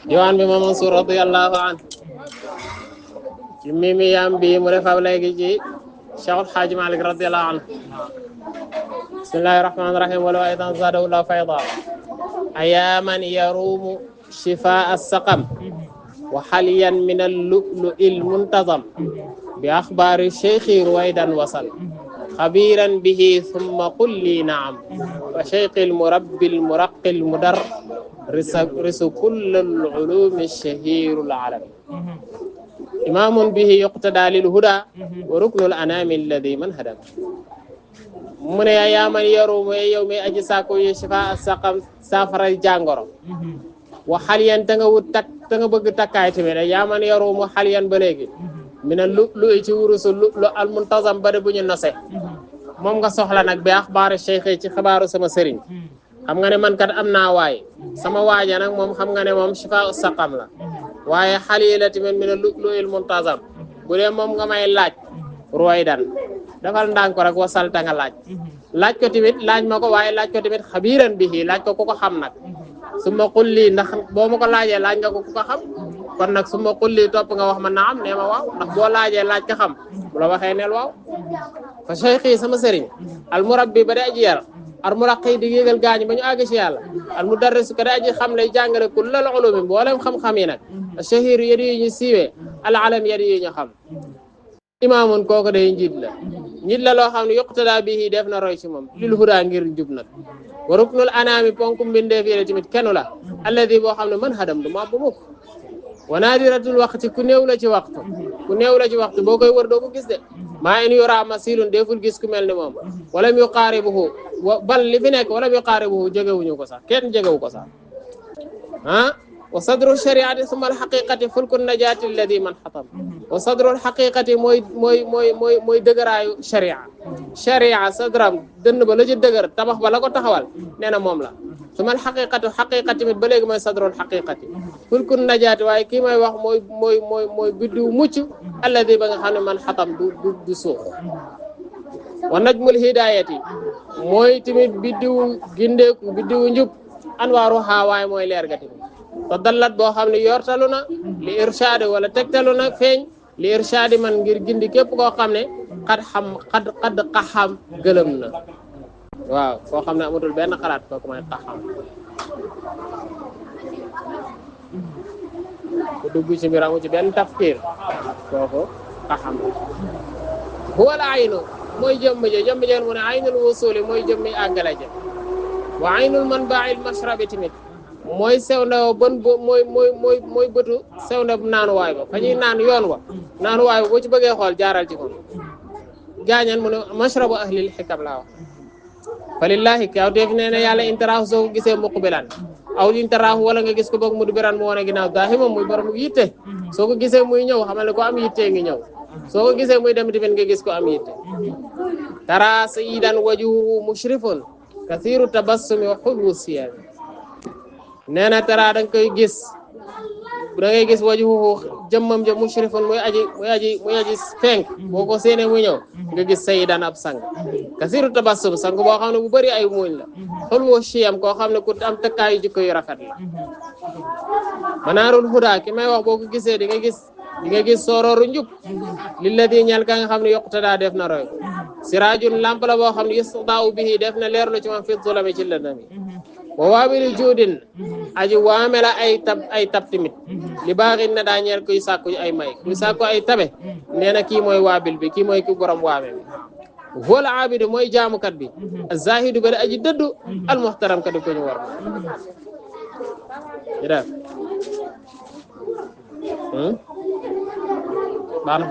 diwaan bi ma Mansuur radiyallahu anhu ci mimi yam bi mu defaw léegi ci Cheikh El Hadj Malick radiyallahu anhu bismillahir rahmanir rahim wala aydan zadahu la fayda ayaman yarumu shifaa as-saqam wa haliyan min al-lu'lu'il muntazam bi akhbari shaykhi ruwaydan wasal خبيرا به ثم قل لي نعم وشيخ المربي المرقي المدر رس كل العلوم الشهير العالم إمام به يقتدى للهدى وركن الأنام الذي من هدى من يا من يروم يوم أجساكو يشفاء السقم سافر الجانغرو وحاليا تنغ بغ تكاي تمي يا من يروم حاليا بلغي من اللؤلؤ ci wurusu lu'lu al muntazam bari buñu nosé mom nga soxla nak bi akhbar cheikh ci xibaaru sama serigne xam nga ne man kat amna way sama waaja nak mom xam nga ne mom shifa saqam la waye halilati min al-lu'lu al muntazam bu dee mom nga may laaj ruwaydan dafal ndank rek wasal ta nga laaj ko timit laaj mako waye laaj ko timit khabiran bihi laaj ko ko xam nak suma qulli ndax bo mako laaje laaj nga ko xam kon nag su ma xulli topp nga wax ma naam nee ma waaw ndax boo laajee laaj ka xam bu la waxee neel waaw fa cheikhi sama sëriñ al murabbi ba di aji yar al muraqi di yéegal gaañu ba ñu àgg ci yàlla al mudarris ka di aji xam lay jàngale kullal ulumi mboolem xam-xam yi nag shahir yadi yi ñu siiwee al alam yadi yi ñu xam imaamun kooku day njiit la loo xam ne yuqtada bihi def na roy ci moom lil huda ngir njub nag wa ruknul anaami ponk mbindeef yi tamit kenn la alladi boo xam ne man hadam du ma bu mukk wa nadiratul waqti ku néew la ci waxtu boo koy wër doo ko gis de maa in yura masilun deful gis ku mel ni moom wala mu yuqaaribuhu bal li fi nekk wala mu yuqaaribuhu jegewuñu ko sax kenn jegewu ko sax wa sadru shariati summa al haqiqati fulkun najati alladi man hatam wa sadru al haqiqati mooy dëgëraayu sharia sadram dënn ba la ci dëgër tabax ba la ko taxawal nee na moom la summa al haqiqati mit ba léegi mooy sadrul haqiqati fulkun najati waaye kii may wax mooy biddiw mucc alladi ba nga xam ne man hatam du suux wa najmul hidayati mooy tamit biddiwu gindeeku biddiwu njub anwaaru waaye mooy leer ga tamit te dallat boo xam ne yortalu na li irshadi wala tegtalu na feeñ li irshadi man ngir gindi képp koo xam ne xad qaxam gëlëm na waaw koo xam ne amatul benn xalaat kooku may qaxam ku dugg ci mbir amu ci benn tafkir kooku qaxam huwa al aynu mooy jëmm je mu ne aynul wusuli mooy jëmmi àggale ja wa aynul manba'il mashrabi tamit mooy sew ndaw ban mooy bëtu sew ndaw naanuwaay ba fa ñuy naan yoon wa naanuwaay ba boo ci bëggee xool jaaral ci moom gaañan mu ne mashrabu ahlil hikam laa wax fa lillahi kaw def nee na yàlla intaraahu soo ko gisee muqbilan aw intaraahu wala nga gis ko boog mudbiran mu wane ginnaaw daahimam muy borom yitte soo ko gisee muy ñëw xamal ne ko am yitte ngi ñëw soo ko gisee muy dem tamit nga gis ko am yitte tara sayyidan wajuhu mushrifun kathiru tabassumi wa hulwu siyam nee na tara da nga koy gis da ngay gis wajuhu jëmmam ja mushrifun muy aji fenk boo ko séenee muy ñëw nga gis sayyidan ab sang kasiru tabassum sang boo xam ne bu bëri ay muuñ la hulwu siyam koo xam ne ku am tëkkaayu jikko yu rafet la manaarul huda ki may wax boo ko gisee di nga gis soorooru njub lilladi ñal ka nga xam ne yuqtada def na roy siraajun lamp la boo xam ne yustada'u bihi def na leerlu ci man fi zulami ci lëndami wa waabili juudin aji waame la ay tab timit li baaxin na daa ñeel kuy sàkku ay may kuy sàkku ay tabe nee na kii mooy waabil bi kii mooy ki borom waame bi wal aabidu mooy jaamukat bi az-zaahidu ba aji dëddu al muhtaram ka di ko ñu war ida baax na